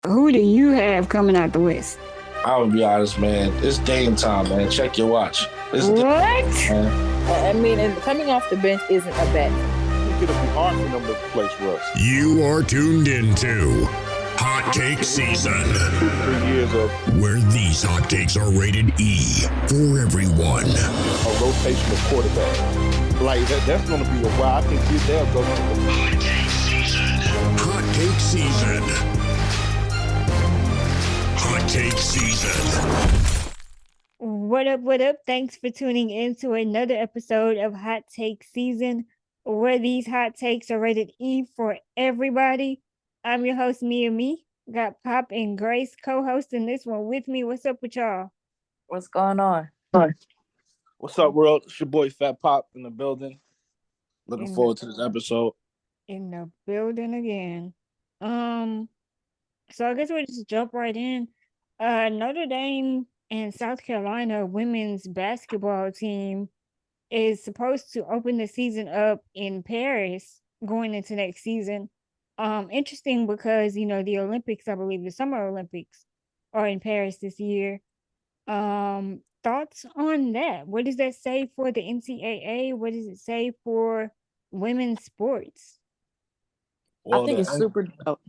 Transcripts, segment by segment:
Who do you have coming out the West? I would be honest, man. It's game time, man. Check your watch. It's game What? time, man. I mean, and coming off the bench isn't a bad thing. I think it'll be hard for them to replace Russ. You are tuned into Hot Take Season, 3 years of where these hot takes are rated E for everyone. a rotational quarterback. Like that's going to be a while. I think they'll go to the Hot Take Season. Hot Take Season. Hot Take Season. What up? What up? Thanks for tuning in to another episode of Hot Take Season, where these hot takes are rated E for everybody. I'm your host, Mia Me. Got Pop and Grace co-hosting this one with me. What's up with y'all? What's going on? What's up, world? It's your boy Fat Pop in the building. Looking In forward to this episode. In the building again. So I guess we'll just jump right in. Notre Dame and South Carolina women's basketball team is supposed to open the season up in Paris going into next season. Interesting because, the Olympics, I believe the Summer Olympics are in Paris this year. Thoughts on that? What does that say for the NCAA? What does it say for women's sports? I think it's super dope.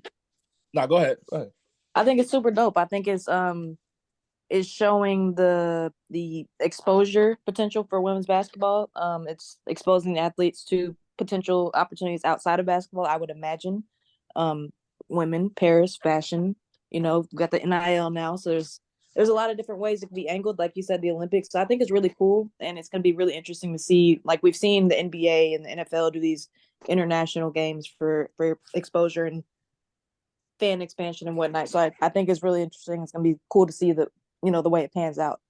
Nah, go ahead. Go ahead. I think it's super dope. I think it's showing the exposure potential for women's basketball. It's exposing athletes to potential opportunities outside of basketball, I would imagine. Women, Paris, fashion, we've got the NIL now, so there's a lot of different ways it can be angled, like you said, the Olympics. So I think it's really cool, and it's going to be really interesting to see, like we've seen the NBA and the NFL do these international games for exposure and fan expansion and whatnot. So I think it's really interesting. It's going to be cool to see the way it pans out.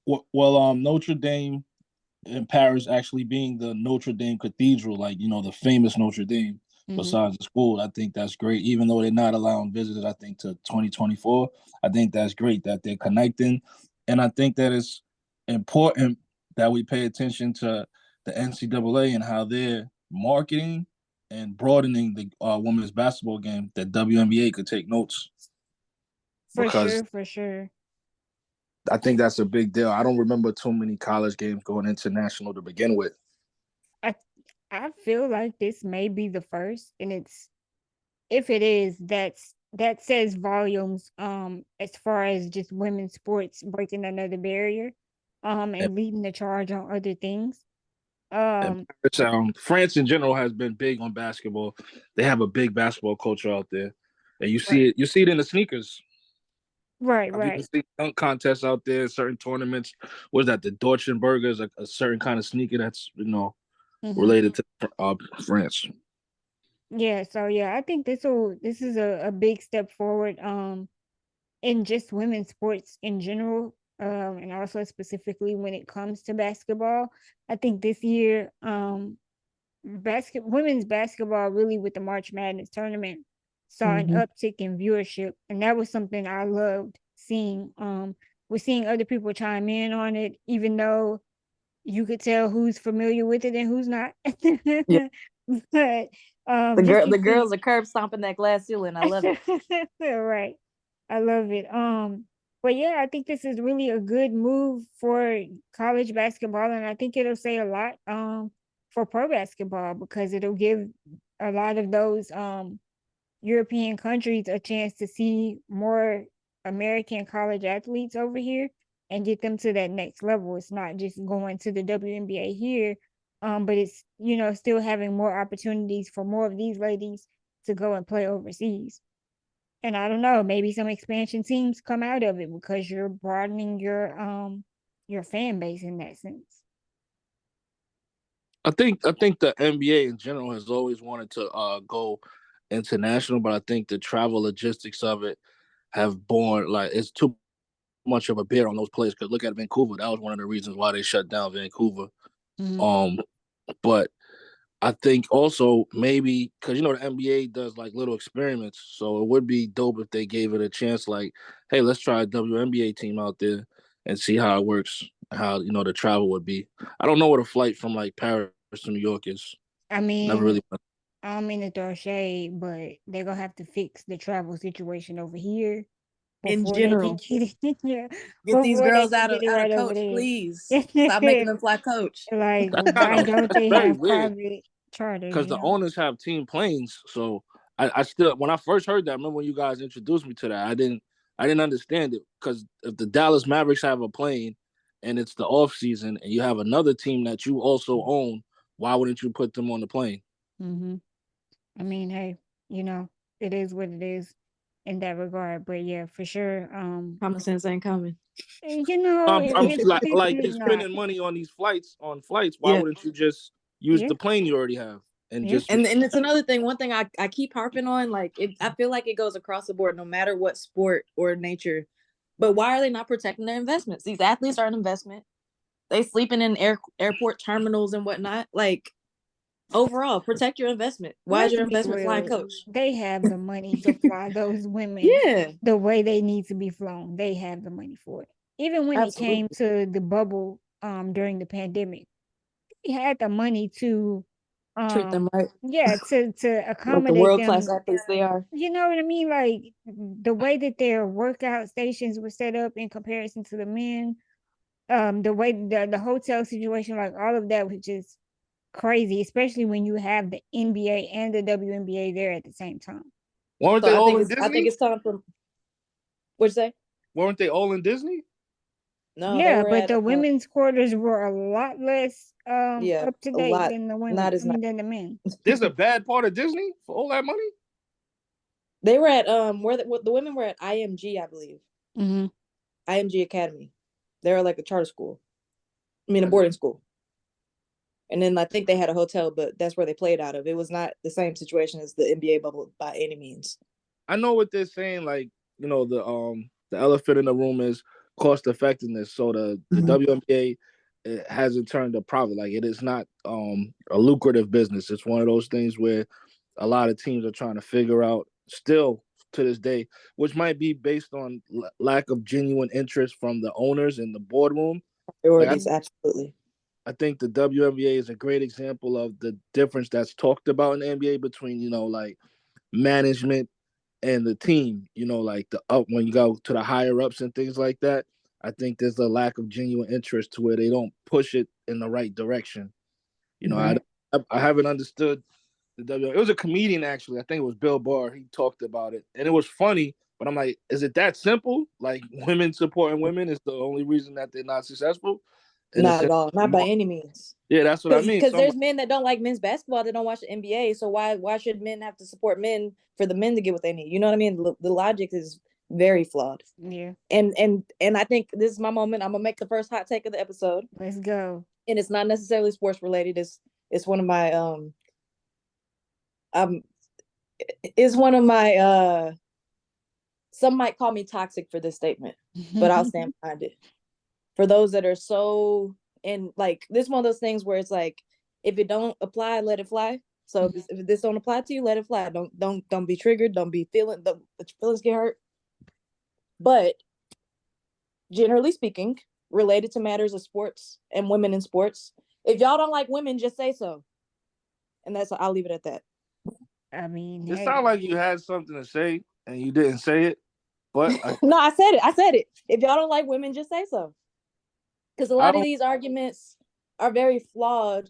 Well, Notre Dame in Paris actually being the Notre Dame Cathedral, like, the famous Notre Dame, besides the school. I think that's great. Even though they're not allowing visitors, I think, to 2024, I think that's great that they're connecting. And I think that it's important that we pay attention to the NCAA and how they're marketing and broadening the women's basketball game, that WNBA could take notes. For sure. I think that's a big deal. I don't remember too many college games going international to begin with. I feel like this may be the first, and if it is, that says volumes as far as just women's sports breaking another barrier and leading the charge on other things. France in general has been big on basketball. They have a big basketball culture out there, and you see it. You see it in the sneakers. Right. You see dunk contests out there, certain tournaments. What is that? The Dortchenberger is a certain kind of sneaker that's related to France. Yeah, so I think this is a big step forward in just women's sports in general, and also specifically when it comes to basketball. I think this year women's basketball, really, with the March Madness tournament, saw an uptick in viewership, and that was something I loved seeing. We're seeing other people chime in on it, even though you could tell who's familiar with it and who's not. Yeah. But the girls are curb stomping that glass ceiling. I love it. Right. I love it. But I think this is really a good move for college basketball, and I think it'll say a lot for pro basketball, because it'll give a lot of those European countries a chance to see more American college athletes over here and get them to that next level. It's not just going to the WNBA here, but it's, still having more opportunities for more of these ladies to go and play overseas. And I don't know, maybe some expansion teams come out of it because you're broadening your fan base in that sense. I think the NBA in general has always wanted to go international, but I think the travel logistics of it have borne, like, it's too much of a bear on those players. Because look at Vancouver. That was one of the reasons why they shut down Vancouver. But I think also maybe because the NBA does like little experiments, so it would be dope if they gave it a chance. Like, hey, let's try a WNBA team out there and see how it works. How the travel would be. I don't know what a flight from like Paris to New York is. I mean, Never really. I don't mean to throw shade, but they're gonna have to fix the travel situation over here In before they can general, get it. Yeah, get these before they girls can out of get it out of right over coach, there. please. Stop making them fly coach. Like, That's kind why of don't that's they very have weird private charters? because You the know. owners have team planes. So I still, when I first heard that, I remember when you guys introduced me to that, I didn't understand it because if the Dallas Mavericks have a plane and it's the off season and you have another team that you also own, why wouldn't you put them on the plane? Hmm. I mean, hey, you know, it is what it is in that regard. But yeah, for sure. Common sense ain't coming. You know, I'm it's like typically you're not. spending money on these flights on flights. Why Yeah. wouldn't you just use Yeah, the plane you already have and yeah. just And it's another thing. One thing I keep harping on, like I feel like it goes across the board, no matter what sport or nature. But why are they not protecting their investments? These athletes are an investment. They sleeping in airport terminals and whatnot. Like overall, protect your investment. Why is Let's your be investment flying real. coach? They have the money to fly those women Yeah, the way they need to be flown. They have the money for it. Even when it came absolutely. to the bubble during the pandemic, they had the money to Treat them um right, yeah, to like the accommodate world class them. athletes they are. You know what I mean? Like the way that their workout stations were set up in comparison to the men, the way the hotel situation, like all of that was just crazy, especially when you have the NBA and the WNBA there at the same time. weren't So they I all think in I think Disney? it's time for what you say. Weren't they all in Disney? No, they Yeah, were but at the women's quarters were a lot less yeah, up to a date lot. than the Not women. as I nice. mean than the men. There's a bad part of Disney for all that money. They were at where the women were at IMG, I believe. Mm-hmm. IMG Academy. They were like a charter school. I mean a I didn't- boarding school. And then I think they had a hotel, but that's where they played out of. It was not the same situation as the NBA bubble by any means. I know what they're saying. Like the elephant in the room is cost effectiveness. So the Mhm. WNBA it hasn't turned a profit. Like it is not a lucrative business. It's one of those things where a lot of teams are trying to figure out still to this day, which might be based on lack of genuine interest from the owners in the boardroom. Like Priorities, absolutely. I think the WNBA is a great example of the difference that's talked about in the NBA between like management and the team. Like the up when you go to the higher ups and things like that. I think there's a lack of genuine interest to where they don't push it in the right direction. You know, I Right. I haven't understood the W. It was a comedian actually. I think it was Bill Barr. He talked about it, and it was funny. But I'm like, is it that simple? Like women supporting women is the only reason that they're not successful. In a Not at sense, all. Not by any means. yeah, that's what I mean. Because So I'm there's like, men that don't like men's basketball that don't watch the NBA. So why should men have to support men for the men to get what they need? You know what I mean? The logic is very flawed. Yeah, And I think this is my moment. I'm gonna make the first hot take of the episode, let's go. and it's not necessarily sports related. It's one of my um is one of my some might call me toxic for this statement, but I'll stand behind it. For those that are so in like this is one of those things where it's like if it don't apply, let it fly. So if this don't apply to you, let it fly. Don't be triggered. Don't be feeling don't let your feelings get hurt. But generally speaking, related to matters of sports and women in sports, if y'all don't like women, just say so. And that's I'll leave it at that. I mean, it hey, sounded like you had something to say and you didn't say it. But No, I said it. I said it. If y'all don't like women, just say so. Because a I lot of don't. these arguments are very flawed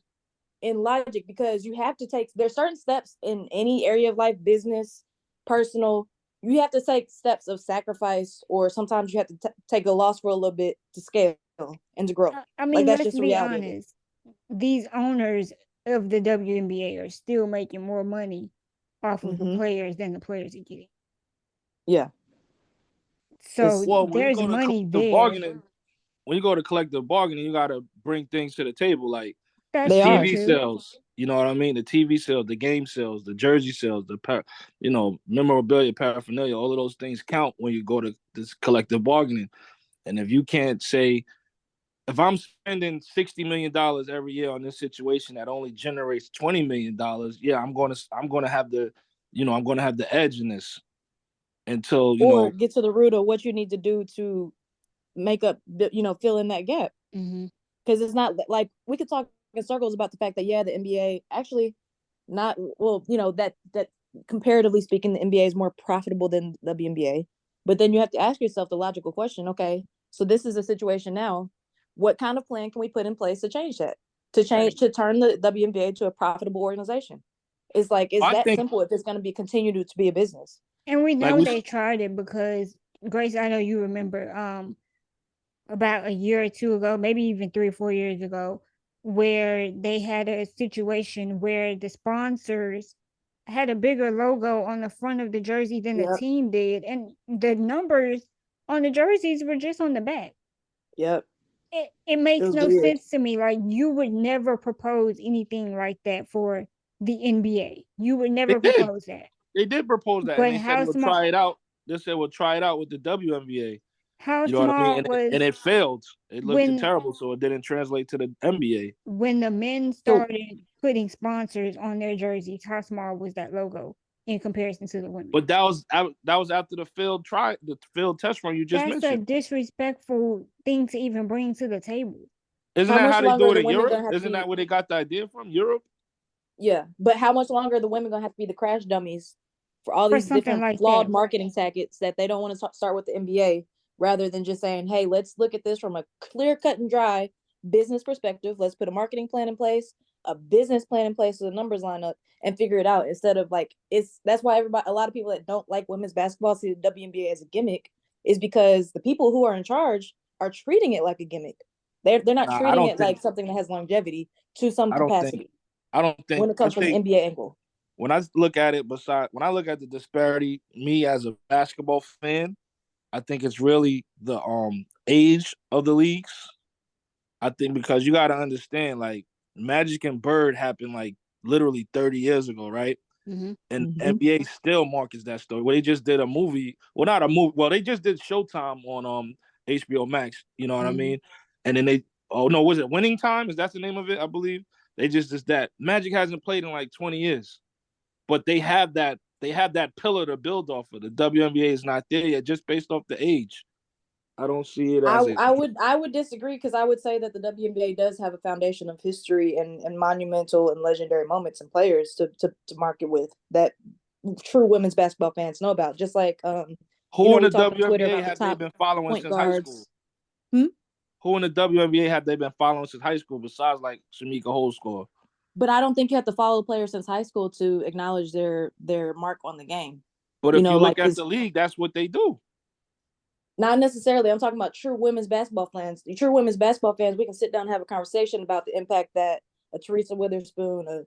in logic because you have to take there's certain steps in any area of life, business, personal. You have to take steps of sacrifice, or sometimes you have to take a loss for a little bit to scale and to grow. I Like mean, that's let's just the be reality of it. honest. These owners of the WNBA are still making more money off of the Mm-hmm. players than the players are getting. Yeah, So it's Well, when you there's go to money collective there. bargaining, when you go to collective bargaining, you got to bring things to the table like the That's they true are. TV too. sales. You know what I mean? The TV sales, the game sales, the jersey sales, memorabilia, paraphernalia. All of those things count when you go to this collective bargaining. And if you can't say, if I'm spending $60 million every year on this situation that only generates $20 million, yeah, I'm going to have the edge in this until Or get to the root of what you need to do to make up, fill in that gap. Mm-hmm. Because it's not like we could talk in circles about the fact that yeah, the NBA actually not well, that comparatively speaking, the NBA is more profitable than the WNBA. But then you have to ask yourself the logical question: okay, so this is a situation now. What kind of plan can we put in place to change that? Right. To turn the WNBA to a profitable organization? It's like it's I that think simple if it's going to be continue to be a business. And we like know we they tried it because Grace, I know you remember about a year or two ago, maybe even 3 or 4 years ago, where they had a situation where the sponsors had a bigger logo on the front of the jersey than the Yep. team did, and the numbers on the jerseys were just on the back. Yep. It It makes was no weird. sense to me. Like, you would never propose anything like that for the NBA. You would they never did. propose that. They did propose that, and But they said how we'll small try it out. They said we'll try it out with the WNBA. how You know what I mean? small And was it failed. It looked when terrible, so it didn't translate to the NBA. when the men So started putting sponsors on their jerseys, how small was that logo in comparison to the women? But that was after the field test run you just That's a mentioned. disrespectful thing to even bring to the table Isn't how that much how they longer do are it the in women Europe? gonna have to Isn't be? that where they got the idea from? Europe? Yeah, but how much longer are the women gonna have to be the crash dummies for all for these something different like flawed that, marketing tactics that they don't want to start with the NBA rather than just saying, "Hey, let's look at this from a clear cut and dry business perspective. Let's put a marketing plan in place, a business plan in place, so the numbers line up, and figure it out." Instead of like, it's that's why a lot of people that don't like women's basketball see the WNBA as a gimmick, is because the people who are in charge are treating it like a gimmick. They're not Nah, I treating don't it think. like something that has longevity to some I don't think. capacity I don't think. when it I comes from the think NBA angle. when I look at it, when I look at the disparity, me as a basketball fan, I think it's really the age of the leagues. I think because you got to understand, like Magic and Bird happened like literally 30 years ago, right? hmm And Mm-hmm. NBA still markets that story. Well, they just did a movie. Well, not a movie. Well, they just did Showtime on HBO Max. You know what I Mm-hmm. mean? And then oh no, was it Winning Time? Is that the name of it? I believe they just did that. Magic hasn't played in like 20 years, but they have that. They have that pillar to build off of. The WNBA is not there yet, just based off the age. I don't see it as a. I would disagree because I would say that the WNBA does have a foundation of history and monumental and legendary moments and players to market with that true women's basketball fans know about. Just like Who in we the talk on Twitter WNBA about the have they top been following point since high school? guards. Hmm? Who in the WNBA have they been following since high school besides like Shamika Holdscore? But I don't think you have to follow the player since high school to acknowledge their mark on the game. But if you Like look at it's the league, that's what they do. not necessarily. I'm talking about true women's basketball fans. True women's basketball fans, we can sit down and have a conversation about the impact that a Teresa Witherspoon, a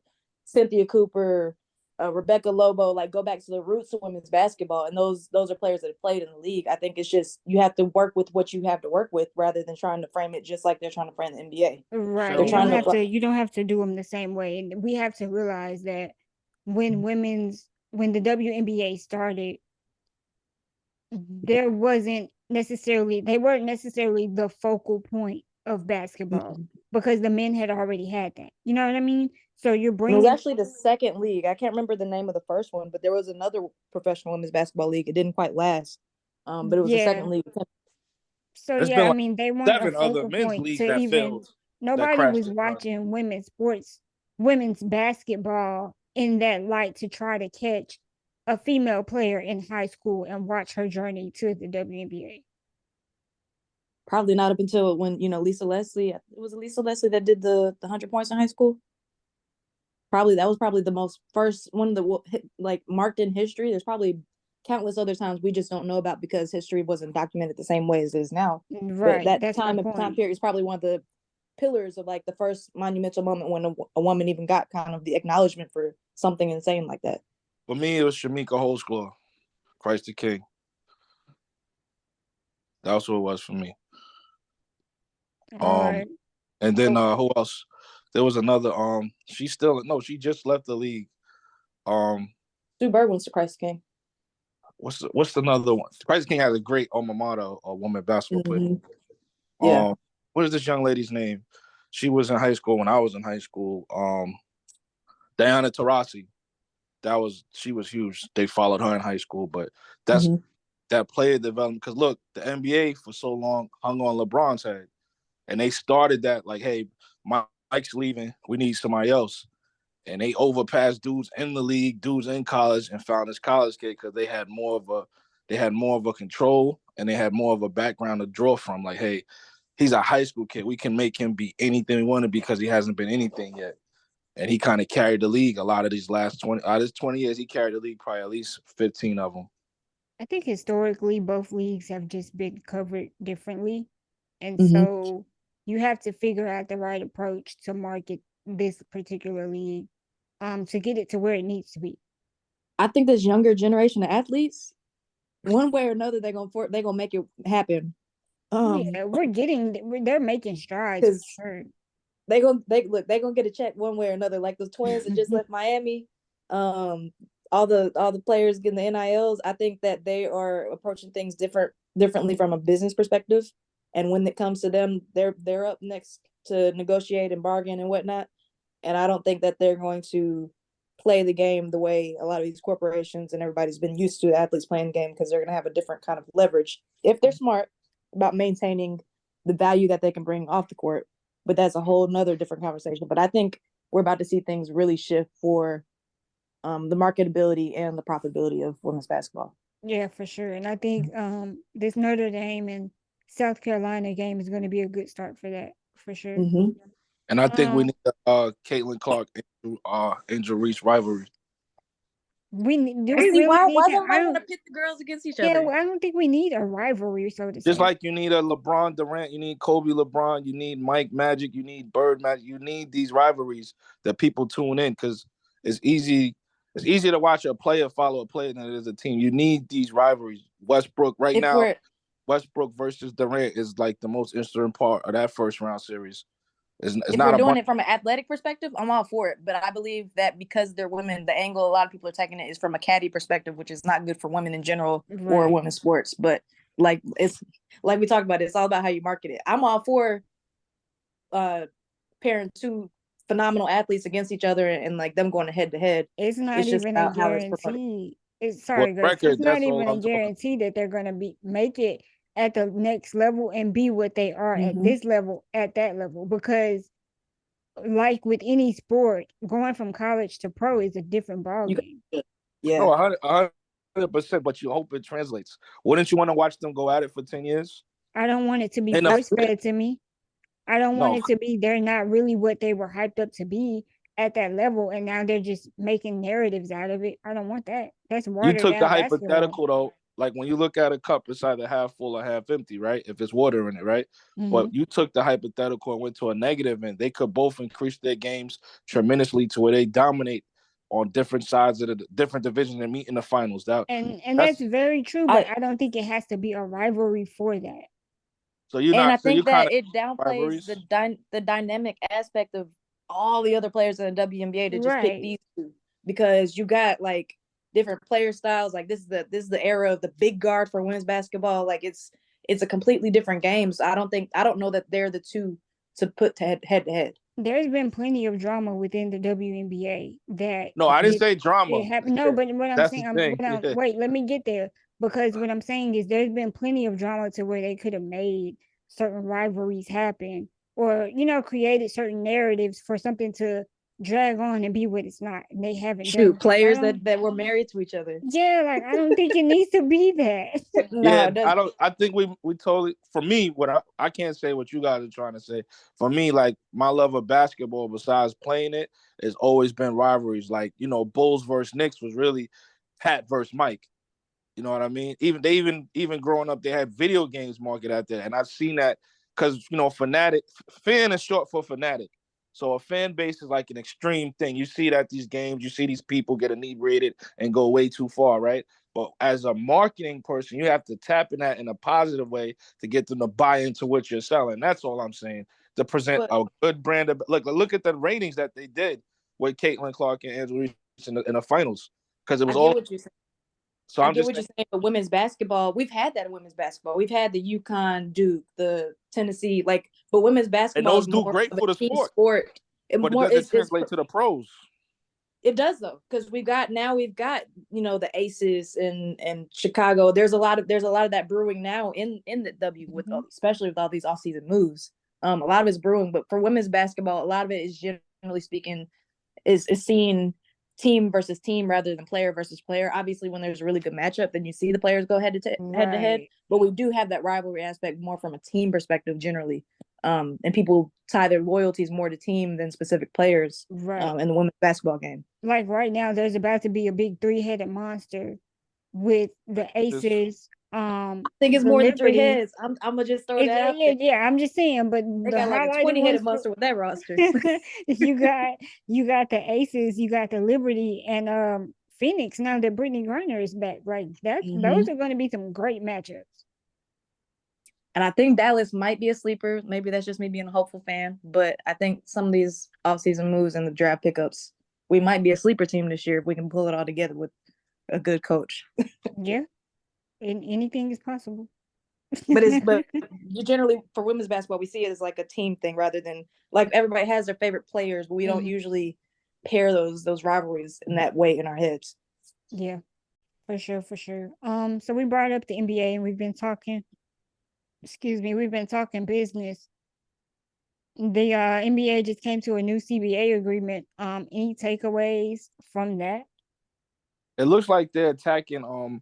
Cynthia Cooper, a Rebecca Lobo, like go back to the roots of women's basketball. And those are players that have played in the league. I think it's just you have to work with what you have to work with rather than trying to frame it just like they're trying to frame the NBA. right. They're You don't trying So have to to you don't have to do them the same way. And we have to realize that when the WNBA started, they weren't necessarily the focal point of basketball Mhm. because the men had already had that. You know what I mean? So you're It was bringing actually the second league. I can't remember the name of the first one, but there was another professional women's basketball league. It didn't quite last, but it was the yeah. second league. So it's yeah, been I like mean they weren't a 7 other focal men's point leagues to that even failed, that nobody crashed was and burned. watching women's basketball in that light to try to catch a female player in high school and watch her journey to the WNBA. Probably not up until when Lisa Leslie. It was Lisa Leslie that did the 100 points in high school. Probably that was probably the most first one of the like marked in history. There's probably countless other times we just don't know about because history wasn't documented the same way as it is now. But Right, that that's my time point. period is probably one of the pillars of like the first monumental moment when a woman even got kind of the acknowledgement for something insane like that. For me, it was Shamika Holdscore, Christ the King. That's what it was for me. All Um, right. and then So who else? There was another. She just left the league. Um, Sue Bird went to Christ King. what's another one? Christ King has a great alma mater, a woman basketball player. Mm-hmm. Yeah. What is this young lady's name? She was in high school when I was in high school. Diana Taurasi. She was huge. They followed her in high school, but that's Mm-hmm. that player development. Because look, the NBA for so long hung on LeBron's head, and they started that like, hey, Mike's leaving, we need somebody else, and they overpassed dudes in the league, dudes in college, and found this college kid because they had more of a control and they had more of a background to draw from. Like, hey, he's a high school kid. We can make him be anything we want to because he hasn't been anything yet. And he kind of carried the league a lot of these last 20 years. He carried the league probably at least 15 of them. I think historically both leagues have just been covered differently. And Mm-hmm. so you have to figure out the right approach to market this particular league to get it to where it needs to be. I think this younger generation of athletes, one way or another, they're gonna make it happen. Yeah, they're making strides for Because sure. they're gonna get a check one way or another. Like the Twins that just left Miami, all the players getting the NILs. I think that they are approaching things differently from a business perspective. And when it comes to them, they're up next to negotiate and bargain and whatnot. And I don't think that they're going to play the game the way a lot of these corporations and everybody's been used to athletes playing the game, because they're going to have a different kind of leverage if they're smart about maintaining the value that they can bring off the court. But that's a whole nother different conversation. But I think we're about to see things really shift for the marketability and the profitability of women's basketball. Yeah, for sure. And I think this Notre Dame and South Carolina game is going to be a good start for that, for sure. Mm-hmm. And I think we need Caitlin Clark Angel Reese rivalry. Do we really need why that? don't I want to pit the girls against each other? Yeah, I don't think we need a rivalry, so to say. Just like you need a LeBron Durant, you need Kobe LeBron, you need Mike Magic, you need Bird Magic, you need these rivalries that people tune in, because it's easy to watch a player follow a player than it is a team. You need these rivalries. Westbrook Westbrook versus Durant is like the most interesting part of that first round series. It's if not we're doing it from an athletic perspective, I'm all for it. But I believe that because they're women, the angle a lot of people are taking it is from a caddy perspective, which is not good for women in general or women's sports. But like it's like we talked about, it's all about how you market it. I'm all for pairing two phenomenal athletes against each other and like them going head to head. It's not even a guarantee. It's not even a guarantee that they're going to make it at the next level and be what they are at this level, at that level. Because like with any sport, going from college to pro is a different ballgame. Yeah. No, 100%, but you hope it translates. Wouldn't you want to watch them go at it for 10 years? I don't want it to be force fed to me. I don't want it to be they're not really what they were hyped up to be at that level, and now they're just making narratives out of it. I don't want that. That's watered down. You took the basketball. hypothetical though. Like when you look at a cup, it's either half full or half empty, right? If it's water in it, right? Mm-hmm. But you took the hypothetical and went to a negative, and they could both increase their games tremendously to where they dominate on different sides of the different divisions and meet in the finals. That's very true, but I don't think it has to be a rivalry for that. So you're I think that it downplays the dynamic aspect of all the other players in the WNBA to just pick these two, because you got like different player styles. Like this is the era of the big guard for women's basketball. Like it's a completely different game. So I don't know that they're the two to put head to head. There's been plenty of drama within the WNBA that. No, I didn't say drama. No, but what I'm saying, wait, let me get there. Because what I'm saying is there's been plenty of drama to where they could have made certain rivalries happen, or, created certain narratives for something to drag on and be what it's not. And they haven't done players that were married to each other. Yeah, like I don't think it needs to be that. No, I think we totally, for me, I can't say what you guys are trying to say. For me, like my love of basketball, besides playing it, has always been rivalries. Like, Bulls versus Knicks was really Pat versus Mike. You know what I mean? Even growing up, they had video games market out there, and I've seen that because fan is short for fanatic. So a fan base is like an extreme thing. You see it at these games, you see these people get inebriated and go way too far, right? But as a marketing person, you have to tap in that in a positive way to get them to buy into what you're selling. That's all I'm saying. To present a good brand of look at the ratings that they did with Caitlin Clark and Angela Reese in the finals, because it was all. So I get what you're saying. But women's basketball, we've had that in women's basketball. We've had the UConn, Duke, the Tennessee, but women's basketball and those do great for the sport. But it doesn't translate to the pros. It does though, because we've got the Aces and Chicago. There's a lot of that brewing now in the W, with especially with all these off-season moves. A lot of it's brewing, but for women's basketball, a lot of it is, generally speaking, is seeing team versus team rather than player versus player. Obviously, when there's a really good matchup, then you see the players go head to head. Right. But we do have that rivalry aspect more from a team perspective generally. And people tie their loyalties more to team than specific players Right. in the women's basketball game. Like right now, there's about to be a big 3-headed monster with the Aces. I think it's the more than 3 Liberty. heads. I'm gonna just throw It's, that out yeah, there. yeah. I'm just saying, but They the got like a highlighted 20-headed ones monster with that roster. you got the Aces, you got the Liberty, and Phoenix. Now that Brittany Griner is back, right? Those are going to be some great matchups. And I think Dallas might be a sleeper. Maybe that's just me being a hopeful fan. But I think some of these offseason moves and the draft pickups, we might be a sleeper team this year if we can pull it all together with a good coach. Yeah, and anything is possible. but you generally, for women's basketball, we see it as like a team thing rather than like everybody has their favorite players, but we don't usually pair those rivalries in that way in our heads. Yeah, for sure, for sure. So we brought up the NBA and we've been talking business. The NBA just came to a new CBA agreement. Any takeaways from that? It looks like they're attacking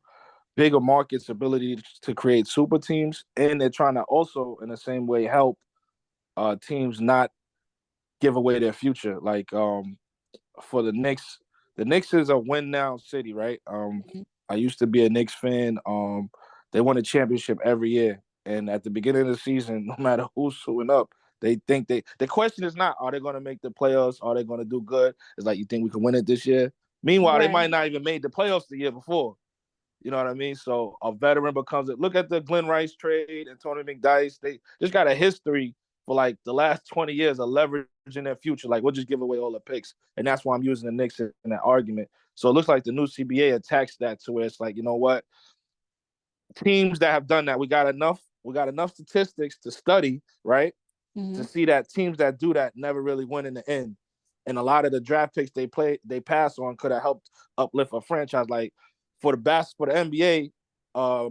bigger markets' ability to create super teams, and they're trying to also, in the same way, help teams not give away their future. Like for the Knicks is a win now city, right? I used to be a Knicks fan. They won a championship every year, and at the beginning of the season, no matter who's suing up, they think the question is not, are they going to make the playoffs? Are they going to do good? It's like, you think we can win it this year? Meanwhile, they might not even made the playoffs the year before. You know what I mean? So a veteran becomes it. Look at the Glenn Rice trade and Tony McDyess. They just got a history for like the last 20 years of leveraging their future. Like, we'll just give away all the picks. And that's why I'm using the Knicks in that argument. So it looks like the new CBA attacks that to where it's like, you know what? Teams that have done that, we got enough statistics to study, right? To see that teams that do that never really win in the end. And a lot of the draft picks they pass on could have helped uplift a franchise. Like for the NBA,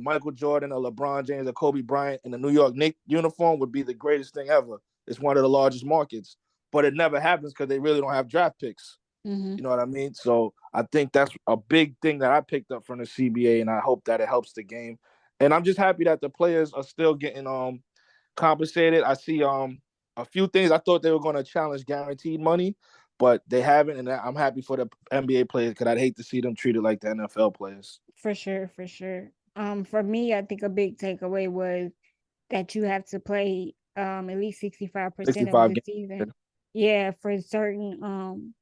Michael Jordan or LeBron James or Kobe Bryant in the New York Knicks uniform would be the greatest thing ever. It's one of the largest markets, but it never happens because they really don't have draft picks. You know what I mean? So I think that's a big thing that I picked up from the CBA, and I hope that it helps the game. And I'm just happy that the players are still getting compensated. I see a few things. I thought they were going to challenge guaranteed money, but they haven't, and I'm happy for the NBA players because I'd hate to see them treated like the NFL players. For sure, for sure. For me, I think a big takeaway was that you have to play at least 65% of 65 the games. season. Yeah, for certain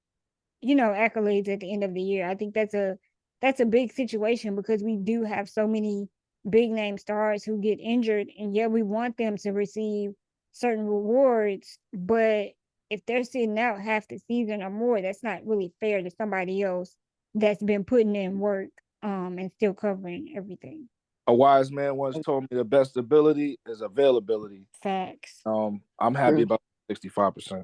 accolades at the end of the year. I think that's a big situation because we do have so many big name stars who get injured, and yeah, we want them to receive certain rewards, but if they're sitting out half the season or more, that's not really fair to somebody else that's been putting in work and still covering everything. A wise man once told me the best ability is availability. Facts. I'm happy about 65%.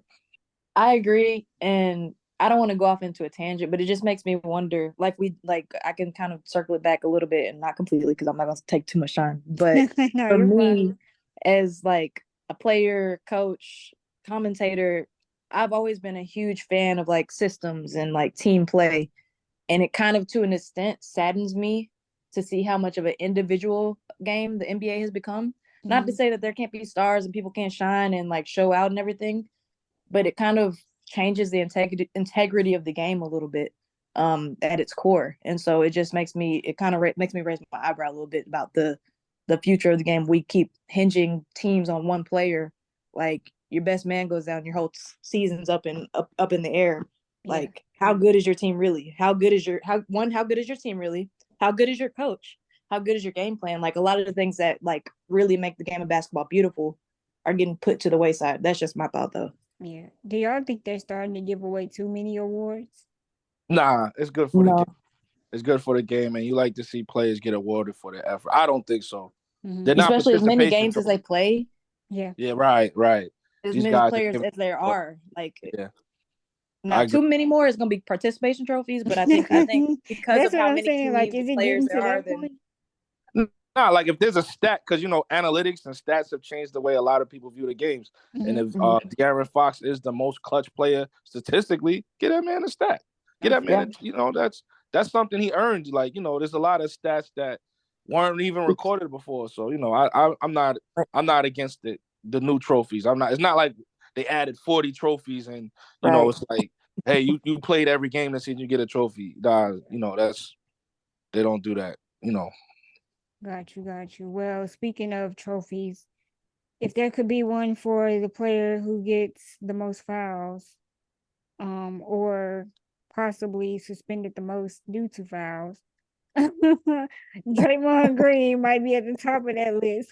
I agree, and I don't want to go off into a tangent, but it just makes me wonder. I can kind of circle it back a little bit, and not completely because I'm not going to take too much time. But No, for you're me, fine. as like a player, coach, commentator, I've always been a huge fan of like systems and like team play, and it kind of to an extent saddens me to see how much of an individual game the NBA has become. Not to say that there can't be stars and people can't shine and like show out and everything, but it kind of changes the integrity of the game a little bit at its core. And so it just makes me raise my eyebrow a little bit about the future of the game. We keep hinging teams on one player. Like your best man goes down, your whole season's up in the air. Like, how good is your team really? How good is your team really? How good is your coach? How good is your game plan? Like a lot of the things that like really make the game of basketball beautiful are getting put to the wayside. That's just my thought though. Yeah. Do y'all think they're starting to give away too many awards? Nah, it's good for the game. It's good for the game, and you like to see players get awarded for their effort. I don't think so. They're not especially as many participation games as they play. Yeah. Yeah, right. As These many guys players as there are, like yeah. not too many more is going to be participation trophies, but I think because That's of what how I'm many saying. Like, teams is and it players getting there to are, that then point? Nah, like if there's a stat, because analytics and stats have changed the way a lot of people view the games. And Mhm. if De'Aaron Fox is the most clutch player statistically, get that man a stat. Get that Okay. man, that's something he earned. Like there's a lot of stats that weren't even recorded before. So I'm not against it. The new trophies. I'm not. It's not like they added 40 trophies and Right. it's like, hey, you played every game this season, you get a trophy. Nah, that's they don't do that. Got you, got you. Well, speaking of trophies, if there could be one for the player who gets the most fouls, or possibly suspended the most due to fouls, Draymond Green might be at the top of that list.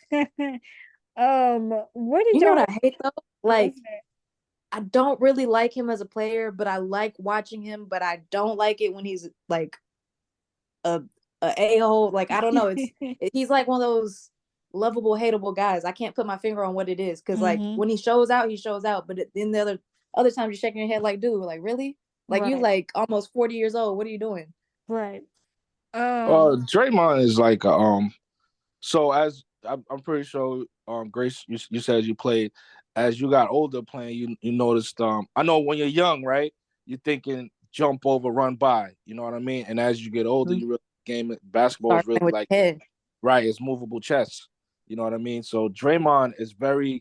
What did You know y'all what I hate though? what's Like, that? I don't really like him as a player, but I like watching him. But I don't like it when he's like a a hole. Like, I don't know. He's like one of those lovable, hateable guys. I can't put my finger on what it is because like Mm-hmm. when he shows out, he shows out. But then the other times you're shaking your head like, dude, like really? Like you Right, like almost 40 years old. What are you doing? right. Um, Draymond is like so as I'm pretty sure Grace, you said you played as you got older playing, you noticed I know when you're young, right? You're thinking jump over, run by, you know what I mean? And as you get older, Mhm. you really basketball is Start really playing with like, your head. right, it's movable chess. You know what I mean? So Draymond is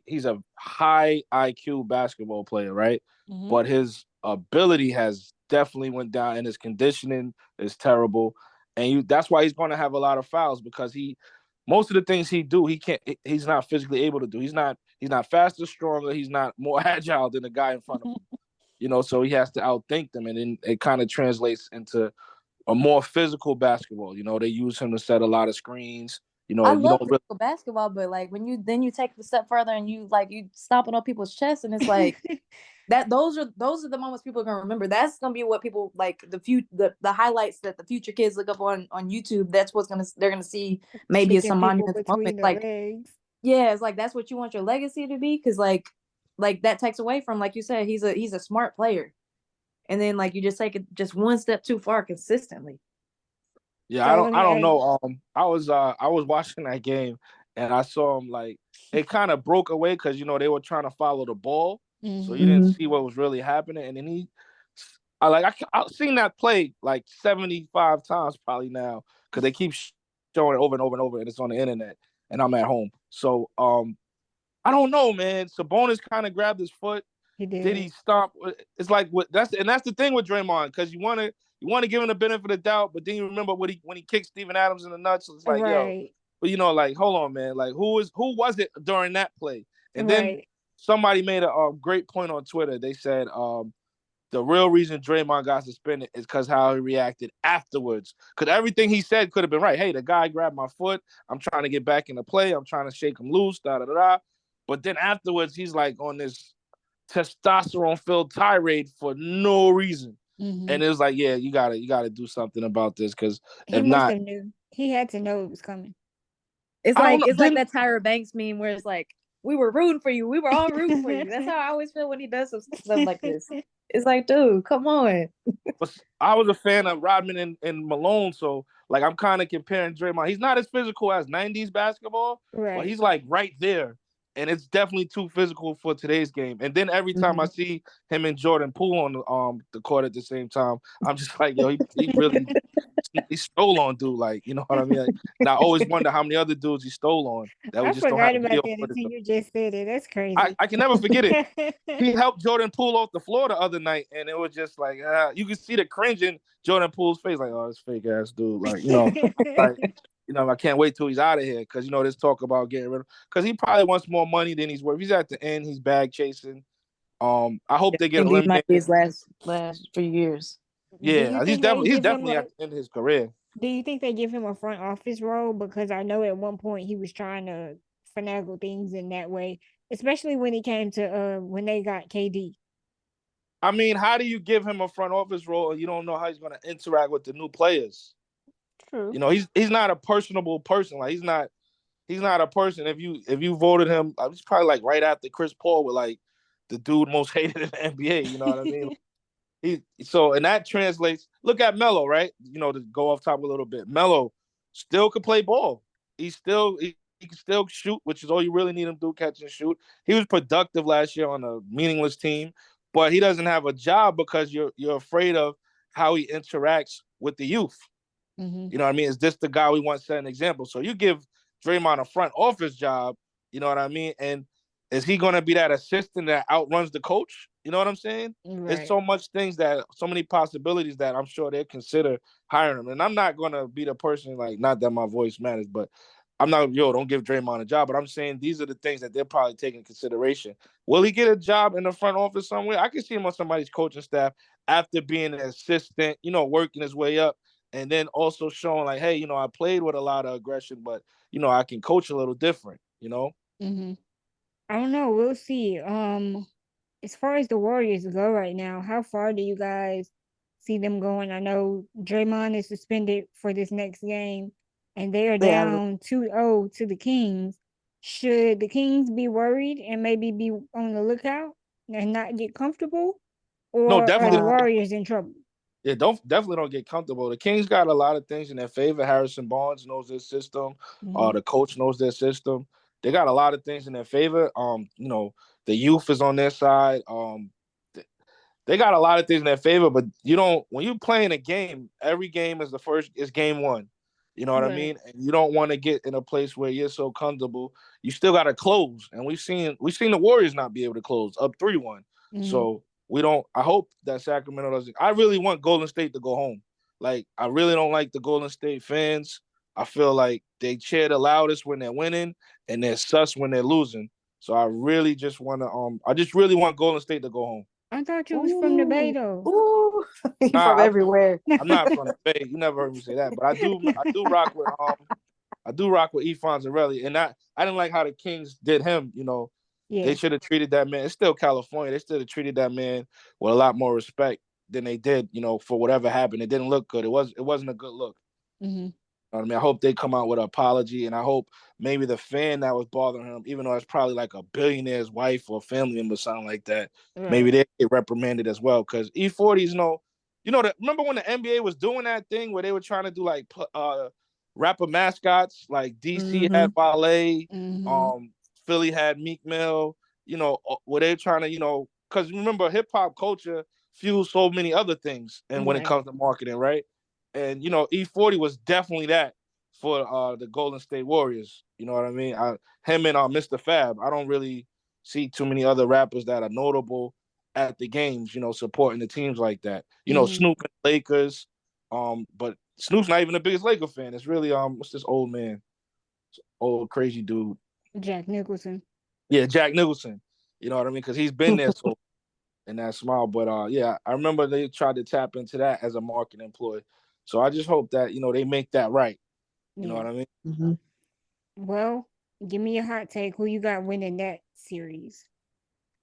he's a high IQ basketball player, right? mhm. But his ability has definitely went down and his conditioning is terrible. And that's why he's going to have a lot of fouls because most of the things he's not physically able to do. He's not faster, stronger, he's not more agile than the guy in front of him. So he has to outthink them and then it kind of translates into a more physical basketball. They use him to set a lot of screens. I You love don't really. physical basketball, but like when you take it a step further and you stomping on people's chests, and it's like that. Those are the moments people are gonna remember. That's gonna be what people like the highlights that the future kids look up on YouTube. That's what's they're gonna see maybe as Kicking some people monumental between moments. the Like legs. yeah, it's like that's what you want your legacy to be because like that takes away from like you said he's a smart player, and then like you just take it just one step too far consistently. Yeah, I So don't. let I me don't ask. know. I was watching that game and I saw him like it kind of broke away because they were trying to follow the ball, so you Mm-hmm. didn't Mm-hmm. see what was really happening. And then I've seen that play like 75 times probably now because they keep showing it over and over and over, and it's on the internet, and I'm at home. So I don't know, man. Sabonis kind of grabbed his foot. He Did did. he stop? It's like that's the thing with Draymond because you want to give him the benefit of the doubt, but then you remember when he kicked Steven Adams in the nuts. It's like, yo, Right, but like hold on, man. Like who was it during that play? And then right. somebody made a great point on Twitter. They said the real reason Draymond got suspended is because how he reacted afterwards. Because everything he said could have been right. Hey, the guy grabbed my foot. I'm trying to get back in the play. I'm trying to shake him loose. Da da da da. But then afterwards, he's like on this testosterone filled tirade for no reason. Mm-hmm. And it was like, yeah, you gotta do something about this because He if must not, have knew. He had to know it was coming. It's I don't like know. it's like Then that Tyra Banks meme where it's like we were rooting for you, we were all rooting for you. That's how I always feel when he does some stuff like this. It's like, dude, come on. I was a fan of Rodman and Malone, so like I'm kind of comparing Draymond. He's not as physical as '90s basketball, but Right. he's like right there, and it's definitely too physical for today's game. And then every time I Mhm. see him and Jordan Poole on the court at the same time, I'm just like, yo, he really he stole on dude, like you know what I mean. Like, and I always wonder how many other dudes he stole on that we I just don't have forgot about video that footage until of. you just said it. That's I, crazy. I can never forget it. He helped Jordan Poole off the floor the other night, and it was just like you could see the cringe in Jordan Poole's face, like, oh, this fake ass dude, like like I can't wait till he's out of here because there's talk about getting rid of because he probably wants more money than he's worth. He's at the end, he's bag chasing. I hope they get And these might be eliminated. his last few years. Do you Yeah, he's think they definitely he's give him definitely a at the end of his career. do you think they give him a front office role? Because I know at one point he was trying to finagle things in that way, especially when he came to when they got KD. I mean, how do you give him a front office role and you don't know how he's going to interact with the new players? True. He's not a personable person. Like he's not a person. If you voted him, he's probably like right after Chris Paul with like the dude most hated in the NBA. You know what I mean? And that translates. Look at Melo, right? To go off top a little bit. Melo still could play ball. he can still shoot, which is all you really need him to do, catch and shoot. He was productive last year on a meaningless team, but he doesn't have a job because you're afraid of how he interacts with the youth. Mm-hmm. You know what I mean? Is this the guy we want to set an example? So you give Draymond a front office job, you know what I mean? And is he going to be that assistant that outruns the coach? You know what I'm saying? It's Right. so much things so many possibilities that I'm sure they consider hiring him. And I'm not going to be the person, like, not that my voice matters, but I'm not, don't give Draymond a job. But I'm saying these are the things that they're probably taking consideration. Will he get a job in the front office somewhere? I can see him on somebody's coaching staff after being an assistant, working his way up and then also showing like, hey, I played with a lot of aggression, but I can coach a little different. Mm-hmm. I don't know. We'll see. As far as the Warriors go right now, how far do you guys see them going? I know Draymond is suspended for this next game, and they are Yeah, down 2-0 to the Kings. Should the Kings be worried and maybe be on the lookout and not get comfortable? No, Or are the definitely. nah. Warriors in trouble? Yeah, definitely don't get comfortable. The Kings got a lot of things in their favor. Harrison Barnes knows their system. Mm-hmm. The coach knows their system. They got a lot of things in their favor. The youth is on their side. They got a lot of things in their favor, but when you playing a game, every game is game one. You know what I Right. mean? And you don't want to get in a place where you're so comfortable. You still got to close. And we've seen the Warriors not be able to close up 3-1. Mm-hmm. So I hope that Sacramento doesn't. I really want Golden State to go home. Like, I really don't like the Golden State fans. I feel like they cheer the loudest when they're winning and they're sus when they're losing. So I really just want to I just really want Golden State to go home. I thought you was from the Bay Ooh, though. ooh, he from Nah, everywhere. I'm not from the Bay. You never heard me say that, but I do rock with E. Fonzarelli, and I didn't like how the Kings did him. They Yeah. should have treated that man. It's still California. They should have treated that man with a lot more respect than they did. For whatever happened, it didn't look good. It wasn't a good look. Mm-hmm. I mean, I hope they come out with an apology, and I hope maybe the fan that was bothering him, even though it's probably like a billionaire's wife or family member, something like that, maybe Right. they get reprimanded as well. Because E40's remember when the NBA was doing that thing where they were trying to do like rapper mascots, like DC Mm-hmm. had Ballet, Mm-hmm. Philly had Meek Mill, where they're trying to, because remember hip hop culture fuels so many other things, and when it Right. comes to marketing, right? And E40 was definitely that for the Golden State Warriors. You know what I mean? Him and Mr. Fab. I don't really see too many other rappers that are notable at the games. Supporting the teams like that. Mm-hmm. Snoop and Lakers. But Snoop's not even the biggest Laker fan. It's really what's this old man? Old crazy dude. Jack Nicholson. Yeah, Jack Nicholson. You know what I mean? Because he's been there so in that smile. But yeah, I remember they tried to tap into that as a marketing employee. So I just hope that they make that right. You know Yeah. what I mean? Mm-hmm. Well, give me a hot take. Who you got winning that series?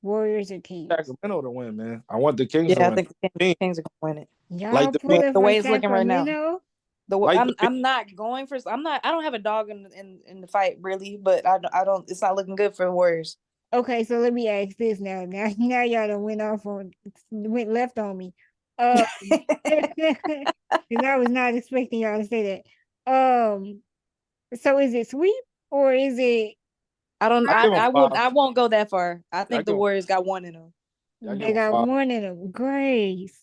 Warriors or Kings? Sacramento to win, man. I want the Kings to Yeah, I win. think the Kings are gonna win it. Like Y'all the me, pulling The for way it's looking right now. Sacramento? like the me. I'm not going for. I don't have a dog in the fight really, but I don't. It's not looking good for the Warriors. Okay, so let me ask this now. Now y'all done went left on me. Because I was not expecting y'all to say that. So is it sweep or is it I don't. I give them five. I won't go that far. I I think the give them. Warriors got one in them. I give they them got five. one in them? Grace.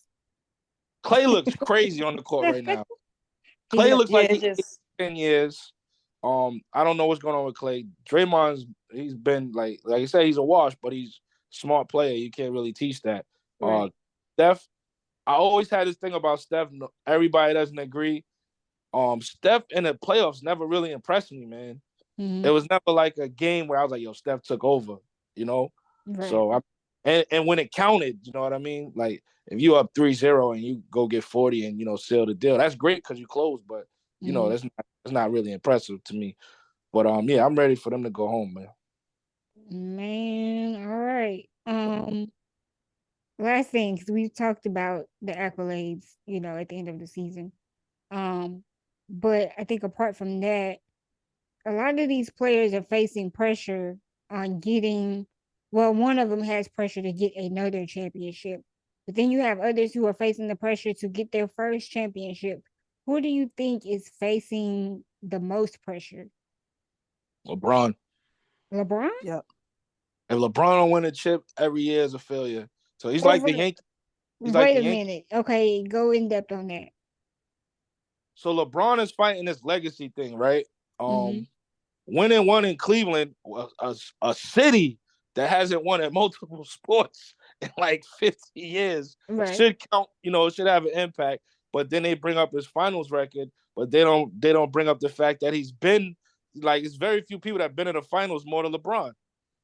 Clay looks crazy on the court right now. He Clay look, looks Yeah, like it he's just 10 years. I don't know what's going on with Clay. Draymond's he's been like I said, he's a wash, but he's a smart player. You can't really teach that. right. Steph, I always had this thing about Steph. Everybody doesn't agree. Steph in the playoffs never really impressed me, man. Mm-hmm. It was never like a game where I was like, yo, Steph took over, you know? Right. So and when it counted, you know what I mean? Like if you up 3-0 and you go get 40 and seal the deal, that's great because you closed, but Mm-hmm. that's not really impressive to me. But yeah, I'm ready for them to go home, man. Man, all right. Last thing, because we've talked about the accolades, at the end of the season. But I think apart from that, a lot of these players are facing pressure on getting, well, one of them has pressure to get another championship. But then you have others who are facing the pressure to get their first championship. Who do you think is facing the most pressure? LeBron. LeBron? Yep. If LeBron don't win a chip, every year is a failure. So he's like Over. the Yankee. He's like Wait the a Yankee. minute. Okay, go in depth on that. So LeBron is fighting this legacy thing, right? Hmm. Winning one in Cleveland, a city that hasn't won at multiple sports in like 50 years, Right. should count. It should have an impact. But then they bring up his finals record, but they don't bring up the fact that he's been like, it's very few people that have been in the finals more than LeBron.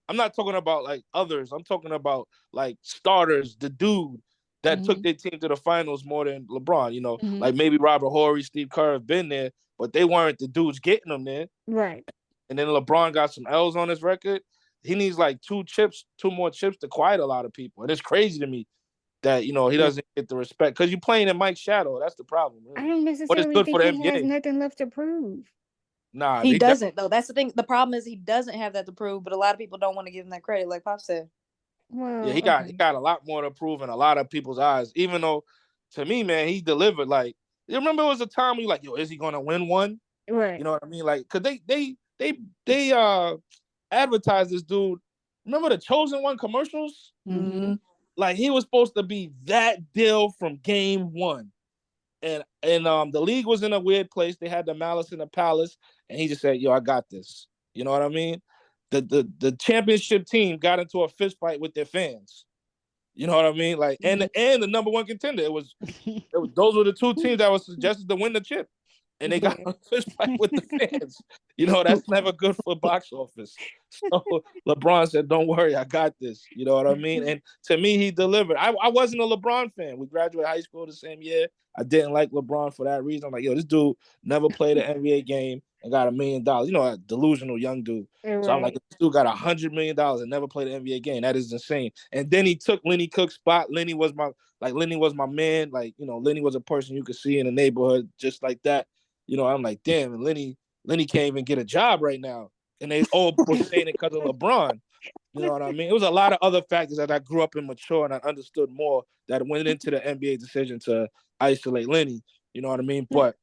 I'm not talking about like others. I'm talking about like starters, the dude that took Hmm. their team to the finals more than LeBron. Hmm. Like maybe Robert Horry, Steve Kerr have been there, but they weren't the dudes getting them there. Right. And then LeBron got some L's on his record. He needs like two more chips to quiet a lot of people. And it's crazy to me that he doesn't get the respect because you're playing in Mike's shadow. That's the problem, I really. don't But it's necessarily good for think the he has NBA. nothing left to prove. Nah, He doesn't though. That's the thing. The problem is he doesn't have that to prove, but a lot of people don't want to give him that credit, like Pop said. yeah, Well, he got okay. a lot more to prove in a lot of people's eyes. Even though, to me, man, he delivered. Like, you remember it was a time where you like, yo, is he gonna win one? Right. You know what I mean? Like, cause they advertised this dude. Remember the Chosen One commercials? Mm-hmm. Like he was supposed to be that deal from game one. And the league was in a weird place. They had the malice in the palace, and he just said, "Yo, I got this." You know what I mean? The championship team got into a fist fight with their fans. You know what I mean? Like, and the number one contender. Those were the two teams that was suggested to win the chip, and they got Yeah. a fist fight with the fans. That's never good for box office. So LeBron said, "Don't worry, I got this." You know what I mean? And to me, he delivered. I wasn't a LeBron fan. We graduated high school the same year. I didn't like LeBron for that reason. I'm like, yo, this dude never played an NBA game and got $1 million. A delusional young dude. So I'm like, Right. this dude got $100 million and never played an NBA game. That is insane. And then he took Lenny Cook's spot. Lenny was my man. Like, Lenny was a person you could see in the neighborhood just like that. I'm like, damn, and Lenny can't even get a job right now. And they all were saying it because of LeBron. You know what I mean? It was a lot of other factors that I grew up and mature and I understood more that went into the NBA decision to isolate Lenny. You know what I mean? But